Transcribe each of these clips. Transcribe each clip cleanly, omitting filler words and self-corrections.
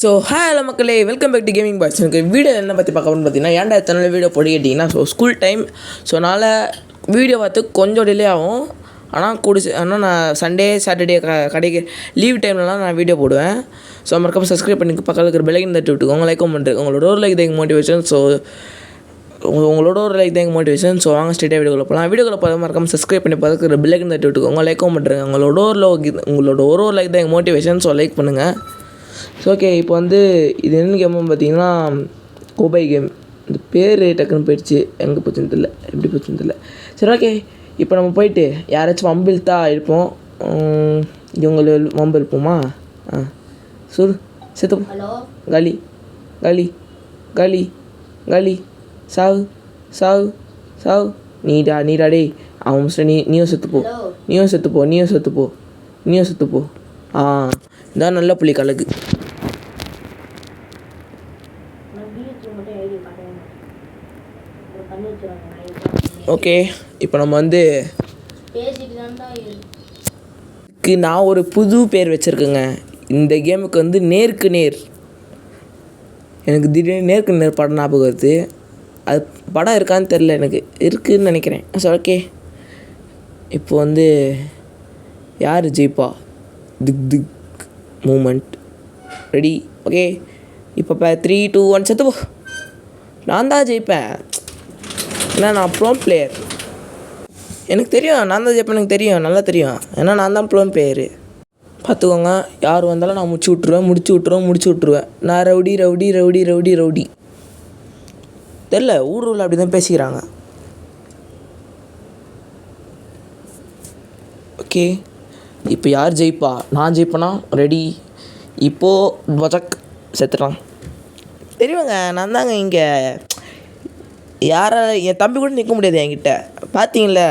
So hello மக்களே, welcome back to gaming boys. எனக்கு video என்ன பற்றி பார்க்கணும்னு பார்த்தீங்கன்னா, ஏன்டா எத்தனை வீடியோ போட்டு கேட்டிங்கன்னா, ஸ்கூல் டைம். ஸோ அதனால் வீடியோ பார்த்து கொஞ்சம் டிலே ஆகும். ஆனால் நான் சண்டே சாட்டர்டே கடைக்கு லீவ் டைம்லலாம் நான் வீடியோ போடுவேன். ஸோ மறக்காம சப்ஸ்கிரைப் பண்ணி பக்கத்தில் இருக்கிற பெல்லைக்கன் தட்டி விட்டுக்கோங்க, லைக் பண்ணுறேன். உங்களோட ஒரு லைக் தான் எங்கள் மோட்டிவேஷன். ஸோ உங்களோட ஒரு லைக் தான் எங்கள் மோட்டிவேஷன். ஸோ வாங்க ஸ்ட்ரெயிட்டாக வீடியோக்குள்ள போகலாம். வீடியோக்குள்ள பார்த்து மறக்காம சப்ஸ்கிரைப் பண்ணி பக்கத்தில் பெல்லைக்கன் தட்டி விட்டுக்கோங்க, லைக் பண்ணுறேன். உங்களோட ஒரு லைக் தான் எங்கள் மோட்டிவேஷன். ஸோ லைக் பண்ணுங்கள். ஸோ ஓகே, இப்போ வந்து இது என்ன கேம்னு பார்த்தீங்கன்னா கோபை கேம். இந்த பேர் டக்குன்னு போயிடுச்சு, எங்கே போச்சுன்னு தெரியல, எப்படி போச்சுன்னு தெரியல. சரி ஓகே, இப்போ நம்ம போயிட்டு யாராச்சும் வம்பிழுத்தா இருப்போம். இவங்கள வம்பு இருப்போமா? செத்து காலி காலி காலி காலி சாவு சாவு சாவு. நீடா டே, அவன் நீயும் செத்துப்போ, நீயும் செத்துப்போ, நீயும் செத்துப்போ, நீயும் செத்துப்போ. இதான் நல்ல புள்ளி கலக்கு. ஓகே, இப்போ நம்ம வந்து நான் ஒரு புது பேர் வச்சுருக்கேங்க இந்த கேமுக்கு. வந்து நேருக்கு நேர். எனக்கு திடீர்னு நேருக்கு நேர் படம் ஞாபகம் வருது. அது படம் இருக்கான்னு தெரில, எனக்கு இருக்குதுன்னு நினைக்கிறேன். ஸோ ஓகே, இப்போ வந்து யார் ஜெயிப்பா? திக் திக் மூமெண்ட் ரெடி. ஓகே, இப்போ 3, 2, 1 செத்து போ. நான் தான் ஜெயிப்பேன், ஏன்னா நான் ப்ரோ பிளேயர். எனக்கு தெரியும் நான் தான் ஜெயிப்பேன், எனக்கு தெரியும், நல்லா தெரியும். ஏன்னா நான் தான் ப்ரோ பிளேயரு. பார்த்துக்கோங்க, யார் வந்தாலும் நான் முடிச்சு விட்ருவேன். நான் rowdy rowdy rowdy rowdy rowdy. தெரில, ஊரில் அப்படி தான் பேசிக்கிறாங்க. ஓகே, இப்போ யார் ஜெயிப்பா? நான் ஜெயிப்பேனா? ரெடி. இப்போது பஜக் செத்துட்டான். தெரியுங்க, நான் தாங்க இங்கே. யாரால் என் தம்பி கூட நிற்க முடியாது என்கிட்ட. பார்த்தீங்களா,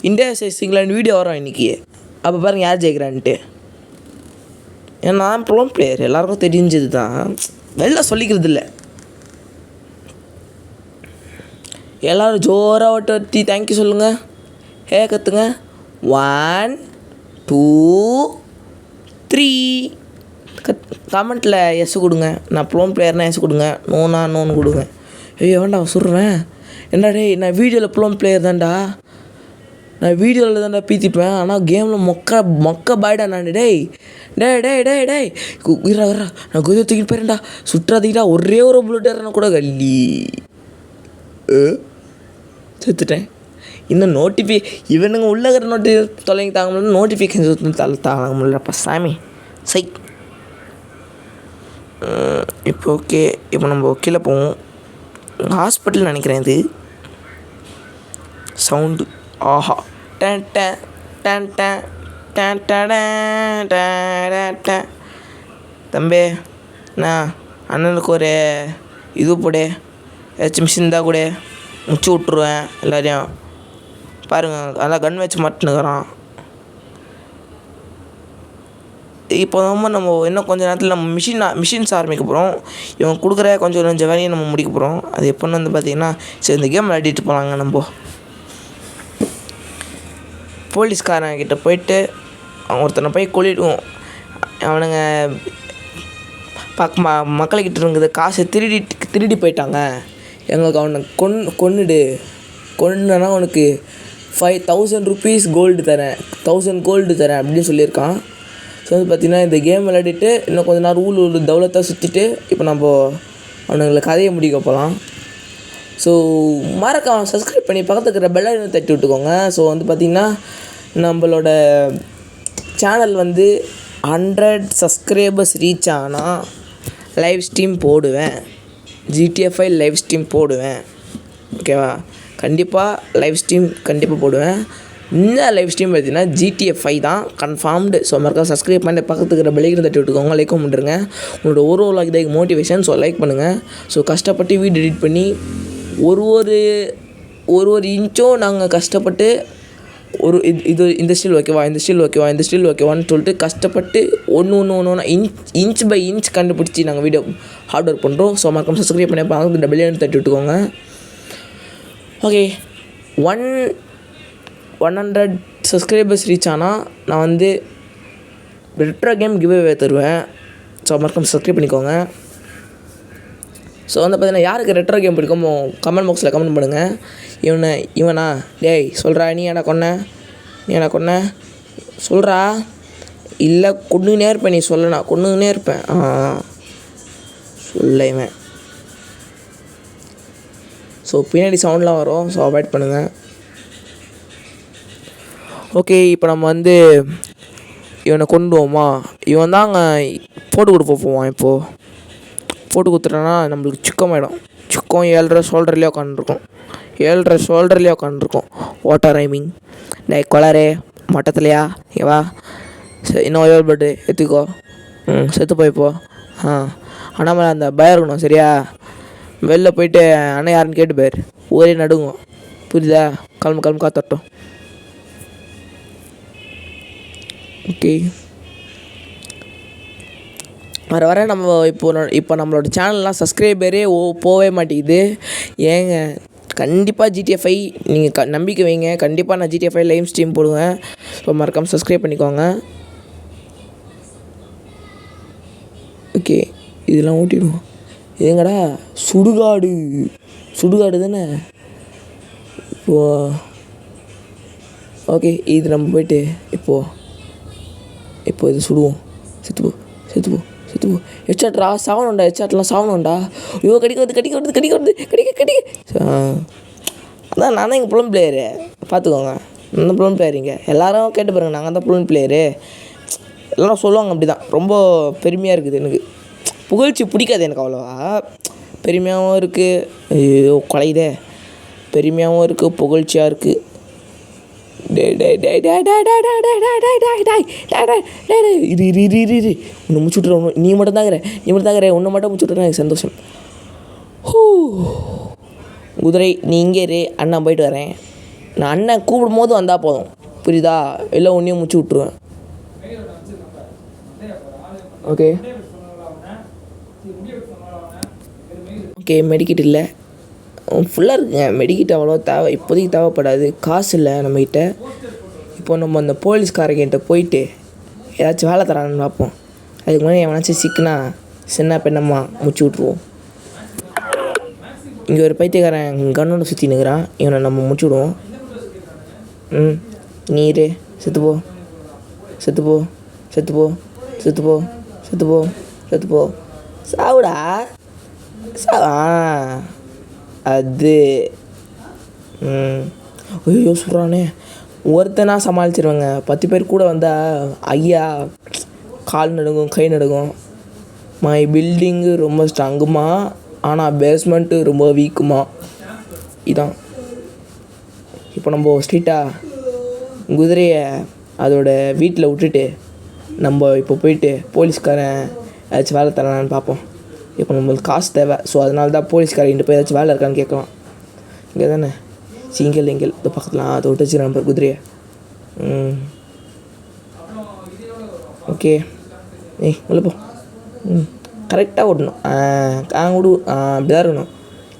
இந்தியா vs இங்கிலாந்து வீடியோ வரோம் இன்றைக்கி. அப்போ பாருங்கள் யார் ஜெயிக்கிறான்ட்டு. ஏன்னா நான் ப்ரோ பிளேயர், எல்லாருக்கும் தெரிஞ்சது தான், வெளில சொல்லிக்கிறது இல்லை. எல்லோரும் ஜோராக ஒட்டி தேங்க்யூ சொல்லுங்கள், கற்றுங்க. 1 2 3 கமெண்ட்டில் எஸ் கொடுங்க. நான் ப்ரோ பிளேயர்னால் எஸ் கொடுங்க, நோன்னு கொடுங்க. ஐயோ வேண்டா சொல்கிறேன். என்னடா டே, நான் வீடியோவில் ப்ரோ பிளேயர் தான்டா, நான் வீடியோவில் தான்டா பீத்திப்பேன். ஆனால் கேமில் மொக்க பாய்டா நான். டேய் விரா நான் குதிரை தூக்கிட்டு போயிடா, சுற்றாதீங்கடா. ஒரே ஒரு புல்லட் ஏறனா கூட கல்லி செத்துட்டேன். இன்னும் இவனுங்க உள்ளகிற தொலைங்க தாங்க முடியல, நோட்டிஃபிகேஷன் தாங்க முடியலப்பா சாமி. சை, இப்போ ஓகே, இப்போ நம்ம கீழே போவோம். ஹாஸ்பிட்டல் நினைக்கிறேன் இது. சவுண்டு ஆஹா, டேன் டேன் டேன் டேன் டேன் டேன் டேன். தம்பி, நான் அண்ணனுக்கு ஒரு இது போடு, ஏதாச்சும் மிஷின் தான் கூட முடிச்சு விட்ருவேன் எல்லாரையும். பாருங்கள், அதான் கன் வச்சு மாட்டுனுக்குறான். இப்போ நம்ம இன்னும் கொஞ்சம் நேரத்தில் நம்ம மிஷின்ஸ் ஆரம்பிக்க போகிறோம். இவங்க கொடுக்குற கொஞ்சம் வேலையை நம்ம முடிக்க போகிறோம். அது எப்போன்னு வந்து பார்த்திங்கன்னா, சரி இந்த கேம் விளையாடிட்டு போகலாங்க. நம்ம போலீஸ்காரங்கிட்ட போயிட்டு ஒருத்தனை போய் கொள்ளிடுவோம். அவனுங்க மக்கள்கிட்ட இருக்குது காசை திருடி போயிட்டாங்க, எங்களுக்கு அவனை கொன்னுனா அவனுக்கு 5000 rupees கோல்டு தரேன், 1000 கோல்டு தரேன் அப்படின்னு சொல்லியிருக்கான். ஸோ வந்து பார்த்திங்கன்னா, இந்த கேம் விளையாடிட்டு இன்னும் கொஞ்சம் நேரம் ஊர் தௌலத்தாக சுற்றிட்டு இப்போ நம்ம அவனுங்களை கதையை முடிக்க போகலாம். ஸோ மறக்காம சப்ஸ்கிரைப் பண்ணி பக்கத்தில் இருக்கிற பெல் ஐகானை தட்டி விட்டுக்கோங்க. ஸோ வந்து பார்த்திங்கன்னா, நம்மளோட சேனல் வந்து 100 சப்ஸ்கிரைபர்ஸ் ரீச் ஆனால் லைவ் ஸ்ட்ரீம் போடுவேன், GTA 5 லைவ் ஸ்ட்ரீம் போடுவேன். ஓகேவா? கண்டிப்பாக லைவ் ஸ்ட்ரீம் போடுவேன். இந்த லைவ் ஸ்ட்ரீம் பார்த்தீங்கன்னா GTA 5 தான் கன்ஃபார்ம்டு. ஸோ மறக்காம சப்ஸ்கிரைப் பண்ணி பக்கத்துக்கு இருக்கிற பெல்லைக்கன் தட்டி விட்டுக்கோங்க, லைக்கும் பண்ணுறேங்க. உங்களோட ஒரு லைக் தான் மோட்டிவேஷன். ஸோ லைக் பண்ணுங்கள். ஸோ கஷ்டப்பட்டு வீடியோ எடிட் பண்ணி ஒரு இன்ச்சும் நாங்கள் கஷ்டப்பட்டு இது இந்த ஸ்டில் ஓகேவா, இந்த ஸ்டில் ஓகேவான்னு சொல்லிட்டு கஷ்டப்பட்டு ஒன்று இன்ச் பை இன்ச் கண்டுபிடிச்சி நாங்கள் வீடியோ ஹார்ட் ஒர்க் பண்ணுறோம். ஸோ மறக்காம சப்ஸ்கிரைப் பண்ணி பக்கத்துக்கு பெல்லைக்கன் தட்டி விட்டுக்கோங்க. ஓகே, 100 சப்ஸ்கிரைபர்ஸ் ரீச் ஆனால் நான் வந்து ரெட்ரோ கேம் கிவ்அவே தருவேன். ஸோ மறக்காம சப்ஸ்கிரைப் பண்ணிக்கோங்க. ஸோ வந்து பார்த்தீங்கன்னா யாருக்கு ரெட்ரோ கேம் பிடிக்குமோ கமெண்ட் பாக்ஸில் கமெண்ட் பண்ணுங்கள். இவனா டேய் சொல்கிறா, நீ என்ன கொன்ன சொல்கிறா, இல்லை கொண்டுனே இருப்பேன், நீ சொல்லணா கொண்டுனே இருப்பேன். சொல்ல இவன். ஸோ பின்னாடி சவுண்ட்லாம் வரும், ஸோ அவாய்ட் பண்ணுங்கள். ஓகே, இப்போ நம்ம வந்து இவனை கொண்டுவோமா? இவன் தான் அங்கே போட்டு கொடுப்ப போவான். இப்போது போட்டு கொடுத்துட்டோன்னா நம்மளுக்கு சிக்கமாயிடும். சிக்கம் 7.5 ஷோல்டர்லேயே உட்காந்துருக்கோம். வாட்டர் ரைமிங் டே கொலரே மட்டத்துலையா ஏவா இன்னும் ஒரே பட்டு எடுத்துக்கோ. செத்து போய்ப்போ. ஆனால் அந்த பயம் இருக்கணும் சரியா? வெளில போயிட்டு அண்ணன் யாருன்னு கேட்டு போயிரு, ஒரே நடுங்கும். புரியுதா? கிளம்பு காத்தட்டும். ஓகே, வர நம்ம இப்போ நம்மளோட சேனல்லாம் சப்ஸ்கிரைபரே போகவே மாட்டேங்குது. ஏங்க கண்டிப்பாக GTA 5 நீங்கள் நம்பிக்கை வைங்க. கண்டிப்பாக நான் GTA 5 லைவ் ஸ்ட்ரீம் போடுவேன். ஸோ மறக்காமல் சப்ஸ்கிரைப் பண்ணிக்கோங்க. ஓகே, இதெல்லாம் ஓட்டிடுவோம். எங்கடா சுடுகாடு தானே இப்போது? ஓகே, இது நம்ம போயிட்டு இப்போ இது சுடுவோம். செத்து போ ஹெட்ஷாட்ரா, சாவணுண்டா. ஹெட்ஷாட்லாம் சாவணுண்டா. ஐயோ கடிக்க. அதான் நான் தான் இங்கே புலன் பிளேயரு, பார்த்துக்கோங்க. நான் தான் புலன் பிளேயருங்க. எல்லோரும் கேட்டு பாருங்க, நாங்கள் தான் புலன் பிளேயரு. எல்லோரும் சொல்லுவாங்க அப்படி தான். ரொம்ப பெருமையாக இருக்குது எனக்கு. புகழ்ச்சி பிடிக்காது எனக்கு அவ்வளோவா. பெருமையாகவும் இருக்குது, ஐயோ கொலையுதே. பெருமையாகவும் இருக்குது, புகழ்ச்சியாக இருக்குது. இது உன்னை முடிச்சுட்றேன். நீ மட்டும் தாங்கிற உன்னை மட்டும் முடிச்சுட்றேன். எனக்கு சந்தோஷம். குதிரை நீ இங்கே இரு, அண்ணன் போயிட்டு வரேன். நான் அண்ணன் கூப்பிடும் போது வந்தால் போதும், புரியுதா? எல்லாம் ஒன்றையும் முடிச்சு விட்ருவேன். ஓகே, மெடிக்கிட் இல்லை, ஃபுல்லாக இருக்குங்க. மெடிக்கிட் அவ்வளோ இப்போதைக்கு தேவைப்படாது. காசு இல்லை நம்மகிட்ட. இப்போ நம்ம அந்த போலீஸ்காரங்கிட்ட போயிட்டு ஏதாச்சும் வேலை தரான்னு பார்ப்போம். அதுக்கு முன்னாடி எவனாச்சும் சிக்கினா சின்ன பெண்ணம்மா முடிச்சு விட்ருவோம். இங்கே ஒரு பைத்தியக்காரன் கண்ணோட சுற்றி நிற்கிறான். இவனை நம்ம முடிச்சு விடுவோம். நீர் செத்துப்போ சாவுடா. அது ஐயோ சொல்கிறானே. ஒருத்தனா சமாளிச்சிருவேங்க. 10 பேர் கூட வந்தால் ஐயா கால் நடுங்கும், கை நடுங்கும். மை பில்டிங்கு ரொம்ப ஸ்ட்ராங்குமா, ஆனால் பேஸ்மெண்ட்டு ரொம்ப வீக்குமா. இதான் இப்போ நம்ம ஸ்ட்ரீட்டாக குதிரையை அதோட வீட்டில் விட்டுட்டு நம்ம இப்போ போயிட்டு போலீஸ்காரன் ஏதாச்சும் வேலை தரானான்னு பார்ப்போம். இப்போ நம்மளுக்கு காசு தேவை. ஸோ அதனால தான் போலீஸ்காரங்கிட்ட போய் ஏதாச்சும் வேலை இருக்கான்னு கேட்கலாம். இங்கே தானே சிங்கல் எங்கல் இந்த பக்கத்தில் அதை விட்டு வச்சு நம்பர் குதிரையை. ஓகே, உள்ள போ. கரெக்டாக ஓடணும். விடு. அப்படி தான் இருக்கணும்.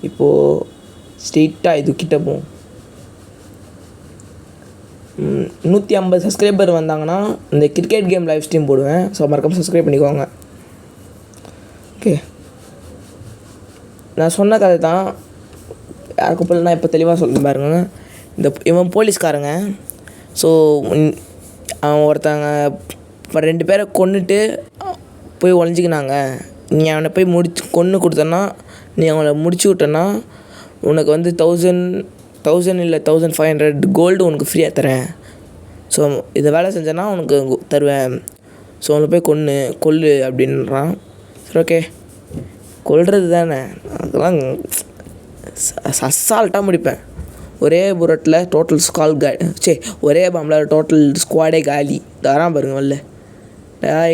இப்போது ஸ்ட்ரெயிட்டாக இது கிட்டே போவோம். 150 சப்ஸ்கிரைபர் வந்தாங்கன்னா இந்த கிரிக்கெட் கேம் லைவ் ஸ்ட்ரீம் போடுவேன். ஸோ மறக்காம சப்ஸ்கிரைப் பண்ணிக்கோங்க. ஓகே, நான் சொன்ன கதை தான். யாருக்கும் போல நான் இப்போ தெளிவாக சொல்ல பாருங்க. இவன் போலீஸ்காரங்க. ஸோ அவன் ஒருத்தங்க இப்போ 2 பேரை கொன்னுட்டு போய் ஒழிஞ்சிக்கினாங்க. நீ அவனை போய் கொன்று கொடுத்தன்னா, நீ அவங்கள முடிச்சு விட்டேன்னா உனக்கு வந்து 1000 இல்லை 1500 கோல்டு உனக்கு ஃப்ரீயாக தரேன். ஸோ இதை வேலை செஞ்சேன்னா உனக்கு தருவேன். ஸோ அவனை போய் கொல்லு அப்படின்றான். சரி ஓகே, கொல்றது தானே, அதெல்லாம் அசால்ட்டாக முடிப்பேன். ஒரே புரட்டில் டோட்டல் ஒரே பாம்பில் டோட்டல் ஸ்குவாடே காலி. தரான் பாருங்க வரல.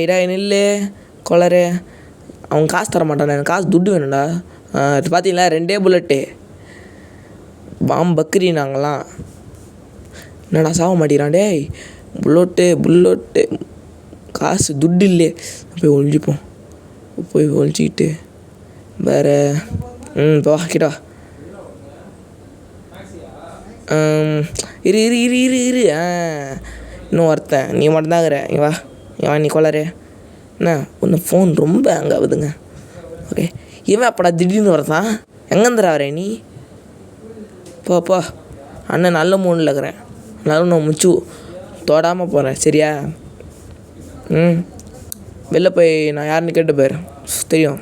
இடா நில்லு கொலரு. அவன் காசு தர மாட்டான். எனக்கு காசு துட்டு வேணும்டா. பார்த்தீங்களா 2 புல்லட்டு பக்ரி. நாங்களாம் என்னடா சாக மாட்டேங்கிறான். டேய் புல்லட்டு காசு துட்டு இல்லையே. போய் ஒழிச்சிக்கிட்டு வேறு இப்போ கிட்டா இரு இன்னும் ஒருத்தன் நீ மட்டும்தாங்கிற. நீ வா நீ கொள்ளரு. என்ன ஒன்று ஃபோன் ரொம்ப ஹேங் ஆகுதுங்க. ஓகே, இவன் அப்படா திடீர்னு வரதான், எங்கேருந்துடா வர நீ? போ அண்ணன் நல்ல மூணில் இருக்கிறேன், நல்ல நான் முச்சு தொடாமல் போகிறேன் சரியா? வெளில போய் நான் யாருன்னு கேட்டு போயிடுறேன், தெரியும்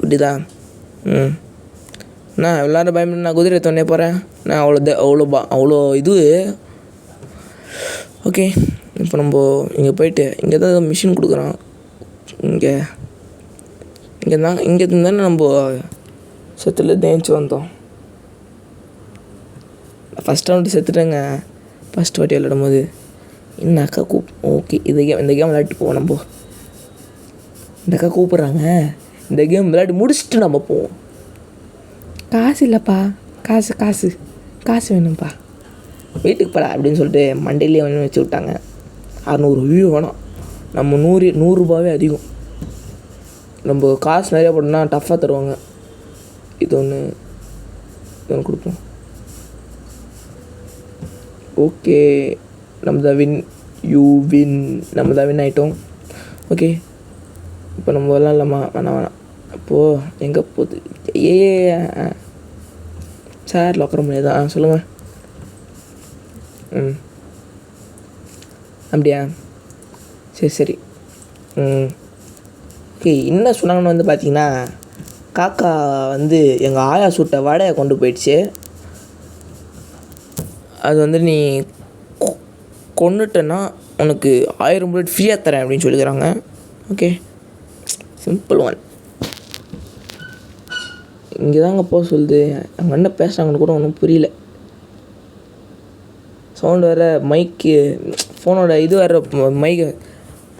புரியுதா? நான் எல்லோரும் பயப்பட நான் குதிரை தோணே போகிறேன், நான் அவ்வளோ இது. ஓகே, இப்போ நம்ம இங்கே போயிட்டு இங்கே தான் மிஷின் கொடுக்குறோம். இங்கே இருந்து தானே நம்ம செத்தில் தேய்ச்சி வந்தோம். ஃபஸ்ட் ரவுண்டு செத்துட்டேங்க ஃபஸ்ட் வாட்டி விளையாடும் போது. இந்த அக்கா ஓகே, இந்த கேம் விளையாட்டு போவோம். நம்ம இந்த அக்கா கூப்பிட்றாங்க, இந்த கேம் விளையாடி முடிச்சுட்டு நம்ம போவோம். காசு இல்லைப்பா, காசு வேணும்ப்பா, வீட்டுக்கு போடா அப்படின்னு சொல்லிட்டு மண்டையிலே வந்து வச்சு விட்டாங்க. 600 வியூ வேணும், நம்ம 100 ரூபாவே அதிகம். நம்ம காசு நிறையா போட்டோம்னா டஃப்பாக தருவாங்க. இது ஒன்று கொடுப்போம். ஓகே, நம்ம தான் வின், நம்ம தான் வின் ஆகிட்டோம். ஓகே, இப்போ நம்ம விளாட்லாமா? வேணாம். அப்போது எங்கே போகுது? சார் உட்கார முடியாதா? சொல்லுங்கள். அப்படியா, சரி. ஓகே, என்ன சொன்னாங்கன்னு வந்து பார்த்தீங்கன்னா, காக்கா வந்து எங்கள் ஆயா சுட்ட வடையை கொண்டு போயிடுச்சு. அது வந்து நீ கொண்டுட்டேன்னா உனக்கு 1000 புல்லட் ஃப்ரீயாக தரேன் அப்படின்னு சொல்லிக்கிறாங்க. Okay, simple one. இங்கே தாங்க போக சொல்லுது. அவங்க என்ன பேசுகிறாங்கன்னு கூட ஒன்றும் புரியல. சவுண்டு வேறு, மைக்கு ஃபோனோட இது வேறு, மைக்கு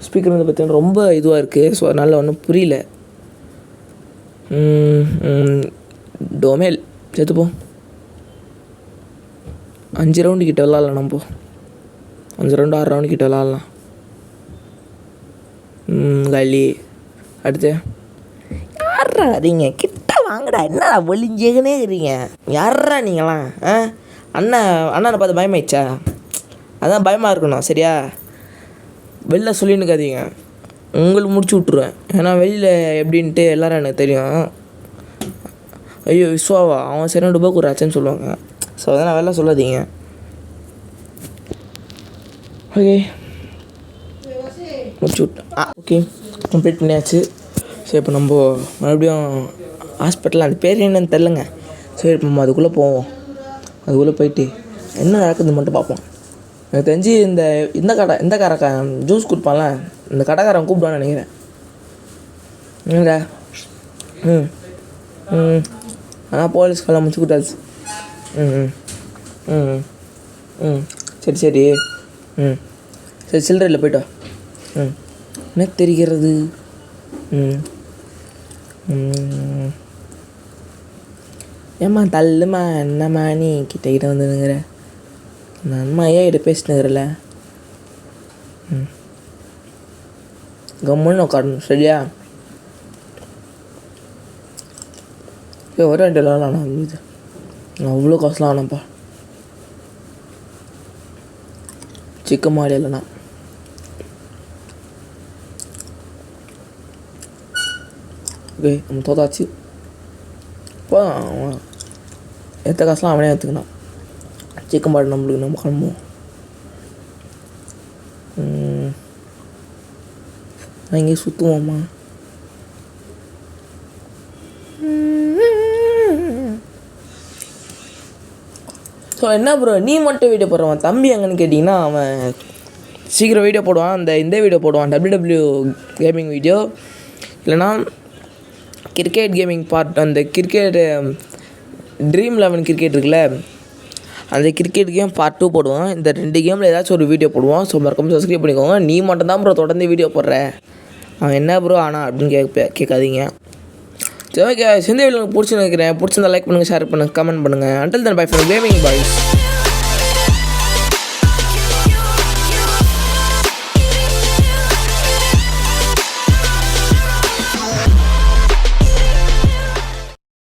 ஸ்பீக்கர் வந்து பார்த்தீங்கன்னா ரொம்ப இதுவாக இருக்குது. ஸோ அதனால் ஒன்றும் புரியல. டொமேல் சேர்த்துப்போம். 5 ரவுண்டு கிட்ட விளாட்லாம். நம்ம 5 ரவுண்டு 6 ரவுண்டு கிட்ட விளாட்லாம். காலி. அடுத்து யாரா வரீங்க? கிட்ட வாங்கடா, என்னடா ஒளிஞ்சேங்கன்னே இருக்கிறீங்க? யாரா நீங்களாம்? அண்ணனை பார்த்து பயமாயிடுச்சா? அதான் பயமாக இருக்கணும் சரியா? வெளில சொல்லின்னு இருக்காதீங்க, உங்களுக்கு முடிச்சு விட்ருவேன். ஏன்னா வெளியில் எப்படின்ட்டு எல்லோரும் எனக்கு தெரியும். ஐயோ விஸ்வாவா, அவன் சரி ரூபாய்க்கு ஒரு ஆச்சுன்னு சொல்லுவாங்க. ஸோ அதனால் வெளில சொல்லாதீங்க. ஓகே, முடிச்சு விட்டேன். ஓகே, கம்ப்ளீட் பண்ணியாச்சு. சரி, இப்போ நம்ம மறுபடியும் ஹாஸ்பிட்டல், அந்த பேர் என்னன்னு தெரிலங்க. சரி, இப்போ நம்ம அதுக்குள்ளே போவோம். அதுக்குள்ளே போயிட்டு என்ன நடக்குதுன்னு மட்டும் பார்ப்போம். எனக்கு தெரிஞ்சு இந்த கடைக்காரன் ஜூஸ் கொடுப்பான்ல, இந்த கடைக்காரன் கூப்பிடுவான்னு நினைக்கிறேன். ஆனால் போலீஸ்க்கெல்லாம் முடிச்சு கொடுத்தாச்சு. சரி சரி சில்லறையில் போய்ட்டா. என்ன தெரிகிறது? ஏம்மா தள்ளுமா, என்னம்மா நீ கிட்ட வந்துனுங்கிற? நம்ம ஐயா கிட்ட பேசினுங்கிறல, கம்முன்னு உட்காரணும் சரியா? ஒரு 2 விளாட்லாம். இது நான் அவ்வளோ காசுலாம் வேணாம்ப்பா. சிக்கன் மாடி இல்லைண்ணா. ஓகே, நம்ம தோத்தாச்சு. இப்போ எத்த காசுலாம் அவனே எடுத்துக்கணும். சிக்கன் மாடு நம்மளுக்கு நம்ம கிளம்புவோம். நான் இங்கே சுற்றுவோம்மா. ஸோ என்ன ப்ரோ நீ மட்டும் வீடியோ போடுறான், தம்பி எங்கன்னு கேட்டிங்கன்னா அவன் சீக்கிரம் வீடியோ போடுவான். இந்த வீடியோ போடுவான், WW கேமிங் வீடியோ, இல்லைனா கிரிக்கெட் கேமிங் பார்ட், அந்த கிரிக்கெட் Dream 11 கிரிக்கெட் இருக்குல்ல, அந்த கிரிக்கெட் கேம் பார்ட் 2 போடுவோம். இந்த 2 கேமில் ஏதாச்சும் ஒரு வீடியோ போடுவோம். ஸோ மறக்காம சப்ஸ்கிரைப் பண்ணிக்கோங்க. நீ மட்டும் தான் ப்ரோ தொடர்ந்து வீடியோ போடுற, அவன் என்ன ப்ரோ ஆனால் அப்படின்னு கேட்காதீங்க. சரி ஓகே, இந்த வீடியோ உங்களுக்கு பிடிச்சிருக்கிறேன். பிடிச்சிருந்தா லைக் பண்ணுங்கள், ஷேர் பண்ணுங்கள், கமெண்ட் பண்ணுங்கள். Until then by from gaming boys.